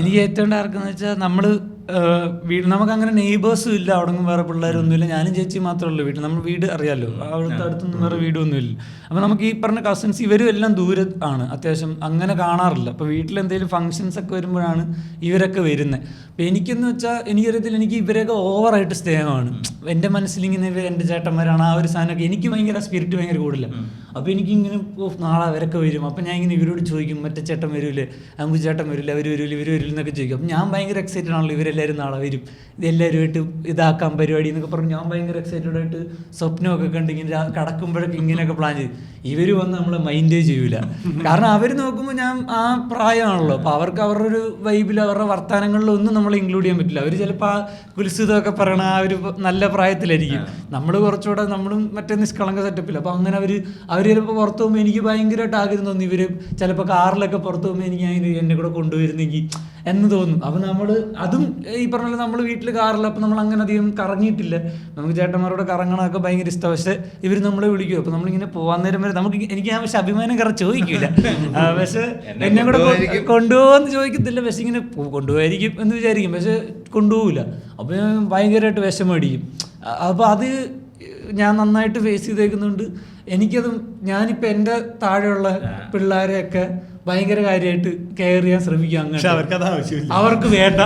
എനിക്ക് ഏറ്റവും ഡാർക്കെന്ന് വെച്ചാൽ നമ്മള് വീട് നമുക്ക് അങ്ങനെ നെയ്ബേഴ്സും ഇല്ല, അവിടെ വേറെ പിള്ളേരൊന്നുമില്ല, ഞാനും ചേച്ചി മാത്രമേ ഉള്ളൂ വീട്ടിൽ. നമ്മൾ വീട് അറിയാമല്ലോ, അവിടുത്തെ അടുത്തൊന്നും വേറെ വീടൊന്നുമില്ല. അപ്പോൾ നമുക്ക് ഈ പറഞ്ഞ കസിൻസ് ഇവരും എല്ലാം ദൂരെ ആണ്, അത്യാവശ്യം അങ്ങനെ കാണാറില്ല. അപ്പോൾ വീട്ടിൽ എന്തെങ്കിലും ഫംഗ്ഷൻസ് ഒക്കെ വരുമ്പോഴാണ് ഇവരൊക്കെ വരുന്നത്. അപ്പോൾ എനിക്കെന്ന് വെച്ചാൽ എനിക്കറിയത്തില്ല, എനിക്ക് ഇവരെയൊക്കെ ഓവറായിട്ട് സ്നേഹമാണ്. എൻ്റെ മനസ്സിലിങ്ങനെ ഇവർ എൻ്റെ ചേട്ടന്മാരാണ്, ആ ഒരു സാധനമൊക്കെ എനിക്ക് ഭയങ്കര സ്പിരിറ്റ് ഭയങ്കര കൂടുതലാണ്. അപ്പോൾ എനിക്കിങ്ങനെ നാളെ അവരൊക്കെ വരും. അപ്പോൾ ഞാൻ ഇങ്ങനെ ഇവരോട് ചോദിക്കും, മറ്റേ ചേട്ടൻ വരില്ലേ, അമ്പു ചേട്ടൻ വരില്ല, അവർ വരില്ല, ഇവർ വരില്ല എന്നൊക്കെ ചോദിക്കും. അപ്പം ഞാൻ ഭയങ്കര എക്സൈറ്റഡ് ആണല്ലോ, ഇവരെല്ലാവരും നാളെ വരും, ഇതെല്ലാവരുമായിട്ട് ഇതാക്കാം പരിപാടി എന്നൊക്കെ പറഞ്ഞ് ഞാൻ ഭയങ്കര എക്സൈറ്റഡ് ആയിട്ട് സ്വപ്നമൊക്കെ കണ്ട് ഇങ്ങനെ കടക്കുമ്പോഴൊക്കെ ഇങ്ങനെയൊക്കെ പ്ലാൻ ചെയ്തു. ഇവർ വന്ന് നമ്മളെ മൈൻഡേ ചെയ്യൂല, കാരണം അവർ നോക്കുമ്പോൾ ഞാൻ ആ പ്രായമാണല്ലോ. അപ്പോൾ അവർക്ക് അവരുടെ ഒരു വൈബിൽ അവരുടെ വർത്തമാനങ്ങളിലൊന്നും നമ്മളെ ഇൻക്ലൂഡ് ചെയ്യാൻ പറ്റില്ല. അവർ ചിലപ്പോൾ ആ കുൽസിതമൊക്കെ പറയണ ആ ഒരു നല്ല പ്രായത്തിലായിരിക്കും. നമ്മൾ കുറച്ചുകൂടെ നമ്മളും മറ്റേ നിഷ്കളങ്ക സെറ്റപ്പില്ല. അപ്പോൾ അങ്ങനെ അവർ ചിലപ്പോൾ പുറത്ത് പോകുമ്പോൾ എനിക്ക് ഭയങ്കരമായിട്ട് ആഗ്രഹം തോന്നി, ഇവർ ചിലപ്പോൾ കാറിലൊക്കെ പുറത്ത് പോകുമ്പോൾ എനിക്ക് അതിന് എന്നെ കൂടെ കൊണ്ടുവരുന്നെങ്കിൽ എന്ന് തോന്നും. അപ്പോൾ നമ്മൾ അതും ഈ പറഞ്ഞ നമ്മൾ വീട്ടിൽ കാറില്ല, അപ്പോൾ നമ്മൾ അങ്ങനെ അധികം കറങ്ങിയിട്ടില്ല. നമുക്ക് ചേട്ടന്മാരോട് കറങ്ങണമൊക്കെ ഭയങ്കര ഇഷ്ടമാണ്. പക്ഷേ ഇവർ നമ്മളെ വിളിക്കും. അപ്പോൾ നമ്മളിങ്ങനെ പോകാൻ നേരം വരെ എനിക്ക് ഞാൻ പക്ഷെ അഭിമാനം കറ ചോദിക്കില്ല, പക്ഷെ എന്നെ കൂടെ കൊണ്ടുപോകാന്ന് ചോദിക്കത്തില്ല. പക്ഷെ ഇങ്ങനെ കൊണ്ടുപോകായിരിക്കും എന്ന് വിചാരിക്കും, പക്ഷെ കൊണ്ടുപോകില്ല. അപ്പോൾ ഞാൻ ഭയങ്കരമായിട്ട് വിഷമം അടിക്കും. അപ്പോൾ അത് ഞാൻ നന്നായിട്ട് ഫേസ് ചെയ്തേക്കുന്നുണ്ട്. എനിക്കതും ഞാനിപ്പോൾ എൻ്റെ താഴെയുള്ള പിള്ളേരെയൊക്കെ ഭയങ്കര കാര്യമായിട്ട് കെയർ ചെയ്യാൻ ശ്രമിക്കും. അങ്ങനെ അവർക്ക് വേണ്ട